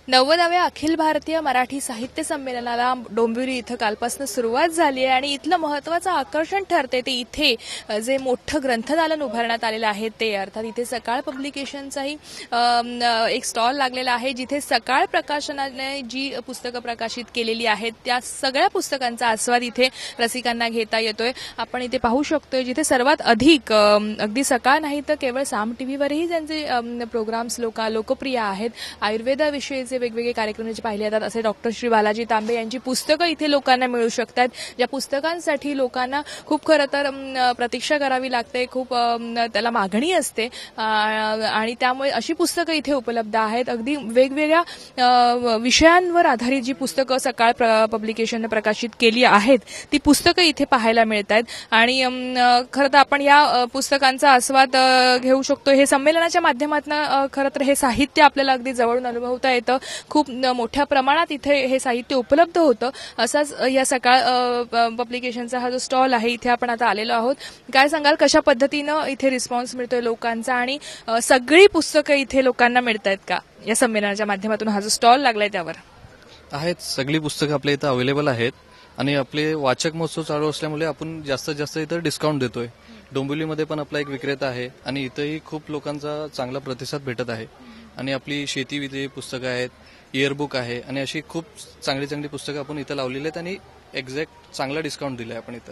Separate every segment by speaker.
Speaker 1: 90व्या अखिल भारतीय मराठी साहित्य संमेलनाला डोंबिवली इथं कालपासून सुरुवात झाली आहे आणि इथलं महत्त्वाचं आकर्षण ठरते ते इथे जे मोठं ग्रंथदालन उभारण्यात आलेलं आहे ते अर्थात इथे सकाळ पब्लिकेशनचाही एक स्टॉल लागलेला आहे जिथे सकाळ प्रकाशनाने जी पुस्तकं प्रकाशित केलेली आहेत त्या सगळ्या पुस्तकांचा आस्वाद इथे रसिकांना घेता येतोय। आपण इथे पाहू शकतोय जिथे सर्वात अधिक अगदी सकाळ नाही तर केवळ साम टीव्हीवरही ज्यांचे प्रोग्राम्स लोकप्रिय आहेत आयुर्वेदाविषयी वेगवेगळे कार्यक्रम जे पाहिले जातात असे डॉक्टर श्री बालाजी तांबे यांची पुस्तकं इथे लोकांना मिळू शकतात ज्या पुस्तकांसाठी लोकांना खूप खरं तर प्रतीक्षा करावी लागते खूप त्याला मागणी असते आणि त्यामुळे अशी पुस्तकं इथे उपलब्ध आहेत। अगदी वेगवेगळ्या विषयांवर आधारित जी पुस्तकं सकाळ पब्लिकेशनने प्रकाशित केली आहेत ती पुस्तकं इथे पाहायला मिळतात आणि खरं तर आपण या पुस्तकांचा आस्वाद घेऊ शकतो। हे संमेलनाच्या माध्यमातून खरं तर हे साहित्य आपल्याला अगदी जवळून अनुभवता येतं। खूप मोठ्या प्रमाणात इथे हे साहित्य उपलब्ध होतं। असाच या सकाळ पब्लिकेशनचा हा जो स्टॉल आहे इथे आपण आता आलेलो आहोत। काय सांगाल कशा पद्धतीनं इथे रिस्पॉन्स मिळतोय लोकांचा आणि सगळी पुस्तकं इथे लोकांना मिळतायत का या संमेलनाच्या माध्यमातून हा जो स्टॉल लागलाय त्यावर?
Speaker 2: आहेत सगळी पुस्तकं आपल्या इथं अवेलेबल आहेत आणि आपले वाचक महोत्सव चालू असल्यामुळे आपण जास्तीत जास्त इथं डिस्काउंट देतोय। डोंबिवलीमध्ये पण आपला एक विक्रेता आहे आणि इथंही खूप लोकांचा चांगला प्रतिसाद भेटत आहे आणि आपली शेतीविषयी पुस्तकं आहेत इयरबुक आहे आणि अशी खूप चांगली चांगली पुस्तकं आपण इथं लावलेली आहेत आणि एक्झॅक्ट चांगला डिस्काउंट दिलाय आपण इथं।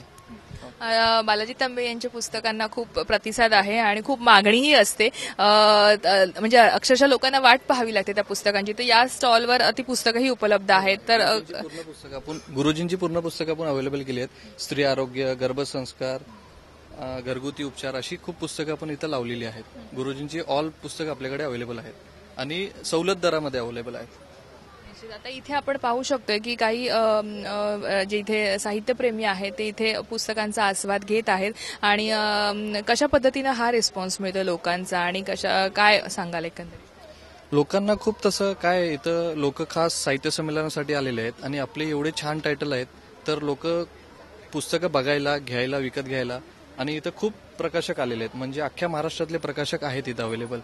Speaker 1: बालाजी तांबे यांच्या पुस्तकांना खूप प्रतिसाद आहे आणि खूप मागणीही असते म्हणजे अक्षरशः लोकांना वाट पाहावी लागते त्या पुस्तकांची। तर या स्टॉलवर ती पुस्तकंही उपलब्ध आहेत। तर
Speaker 2: पूर्ण पुस्तकं आपण गुरुजींची पूर्ण पुस्तकं आपण अवेलेबल केली आहेत। स्त्री आरोग्य गर्भसंस्कार घरगुती उपचार अशी खूप पुस्तकं आपण इथं लावलेली आहेत। गुरुजींची ऑल पुस्तकं आपल्याकडे अवेलेबल आहेत आणि सवलत दरामध्ये अवेलेबल आहेत।
Speaker 1: आता इथे आपण पाहू शकतोय की काही जे इथे साहित्यप्रेमी आहेत ते इथे पुस्तकांचा आस्वाद घेत आहेत आणि कशा पद्धतीनं हा रिस्पॉन्स मिळतो लोकांचा आणि काय सांगाल एकंदरीत?
Speaker 2: लोकांना खूप तसं काय इथं लोक खास साहित्य संमेलनासाठी आलेले आहेत आणि आपले एवढे छान टायटल आहेत तर लोक पुस्तकं बघायला घ्यायला विकत घ्यायला आणि इथं खूप प्रकाशक आलेले आहेत म्हणजे अख्ख्या महाराष्ट्रातले प्रकाशक आहेत इथं अवेलेबल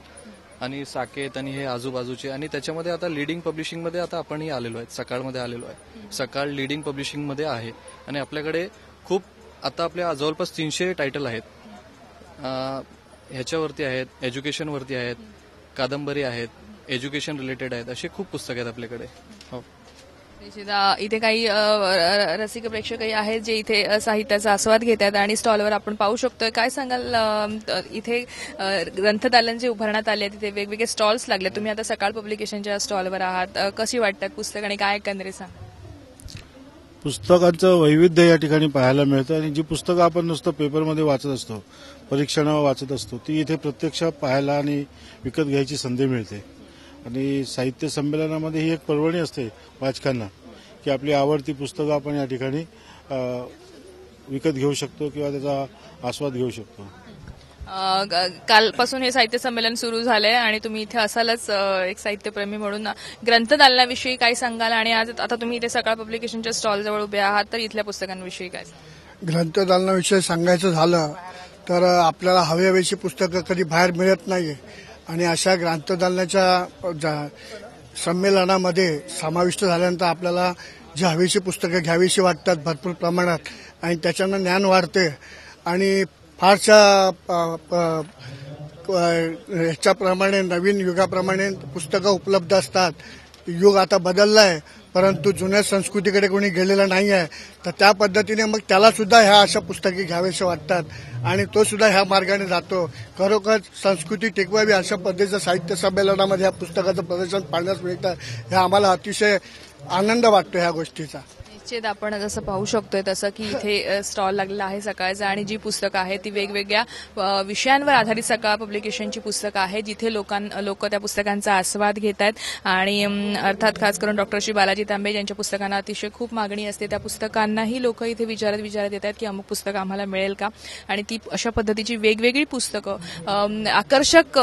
Speaker 2: आणि साकेत आणि हे आजूबाजूचे आणि त्याच्यामध्ये आता लीडिंग पब्लिशिंगमध्ये आता आपणही आलेलो आहे सकाळमध्ये आलेलो आहे। सकाळ लीडिंग पब्लिशिंगमध्ये आहे आणि आपल्याकडे खूप आता आपल्या जवळपास 300 टायटल आहेत। ह्याच्यावरती आहेत एज्युकेशनवरती आहेत कादंबरी आहेत एज्युकेशन रिलेटेड आहेत अशी खूप पुस्तकं आहेत आपल्याकडे। हो
Speaker 1: इथे काही रसिक प्रेक्षकही आहेत जे इथे साहित्याचा आस्वाद घेतात आणि स्टॉलवर आपण पाहू शकतोय। काय सांगाल इथे ग्रंथदालन जे उभारण्यात आले तिथे वेगवेगळे स्टॉल्स लागले तुम्ही आता सकाळ पब्लिकेशनच्या स्टॉलवर आहात कशी वाटतात पुस्तक आणि काय एकंदरीत सांगा?
Speaker 3: पुस्तकांचं वैविध्य या ठिकाणी पाहायला मिळतं आणि जी पुस्तकं आपण नुसतं पेपरमध्ये वाचत असतो परीक्षणावर वाचत असतो ती इथे प्रत्यक्ष पाहायला आणि विकत घ्यायची संधी मिळते आणि साहित्य संमेलनामध्ये ही एक पर्वणी असते वाचकांना की आपली आवडती पुस्तकं आपण या ठिकाणी विकत घेऊ शकतो किंवा त्याचा आस्वाद घेऊ शकतो।
Speaker 1: कालपासून हे साहित्य संमेलन सुरू झालंय आणि तुम्ही इथे असालच एक साहित्यप्रेमी म्हणून ग्रंथदालनाविषयी काय सांगाल आणि आज आता तुम्ही इथे सकाळ पब्लिकेशनच्या स्टॉल जवळ उभे आहात तर इथल्या पुस्तकांविषयी काय?
Speaker 4: ग्रंथदालनाविषयी सांगायचं झालं तर आपल्याला हवी पुस्तकं कधी बाहेर मिळत नाहीये आणि अशा ग्रंथदालनाच्या संमेलनामध्ये समाविष्ट झाल्यानंतर आपल्याला जी हवीशी पुस्तकं घ्यावीशी वाटतात भरपूर प्रमाणात आणि त्याच्यानं ज्ञान वाढते आणि फारशा ह्याच्याप्रमाणे नवीन युगाप्रमाणे पुस्तकं उपलब्ध असतात। युग आता बदलला आहे परंतु जुन्या संस्कृतीकडे कोणी गेलेलं नाही आहे तर त्या पद्धतीने मग त्याला सुद्धा ह्या अशा पुस्तके घ्यावेसे वाटतात आणि तो सुद्धा ह्या मार्गाने जातो। खरोखर संस्कृती टिकवावी अशा पद्धतीचं साहित्य संमेलनामध्ये ह्या पुस्तकाचं प्रदर्शन पाहण्यास मिळतं हे आम्हाला अतिशय आनंद वाटतो ह्या गोष्टीचा।
Speaker 1: निश्चित आपण जसं पाहू शकतोय तसं की इथे स्टॉल लागलेला आहे सकाळचा आणि जी पुस्तकं आहेत ती वेगवेगळ्या विषयांवर आधारित सकाळ पब्लिकेशनची पुस्तकं आहेत जिथे लोक त्या पुस्तकांचा आस्वाद घेत आहेत आणि अर्थात खास करून डॉक्टर श्री बालाजी तांबे यांच्या पुस्तकांना अतिशय खूप मागणी असते त्या पुस्तकांनाही लोक इथे विचारत येत आहेत की अमुक पुस्तकं आम्हाला मिळेल का आणि ती अशा पद्धतीची वेगवेगळी पुस्तकं आकर्षक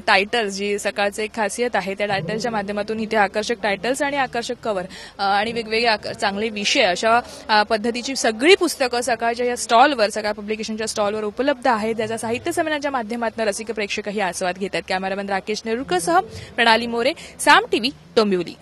Speaker 1: टायटल्स जी सकाळचं एक खासियत आहे त्या टायटलच्या माध्यमातून इथे आकर्षक टायटल्स आणि आकर्षक कव्हर आणि वेगवेगळे चांगले विषय अशा पद्धतीची सगळी पुस्तकं सकाळच्या या स्टॉलवर सकाळ पब्लिकेशनच्या स्टॉलवर उपलब्ध आहेत ज्याचा साहित्य संमेलनाच्या माध्यमातून रसिक प्रेक्षकही आस्वाद घेत आहेत। कॅमेरामॅन राकेश नेरुरकरसह प्रणाली मोरे साम टीव्ही डोंबिवली।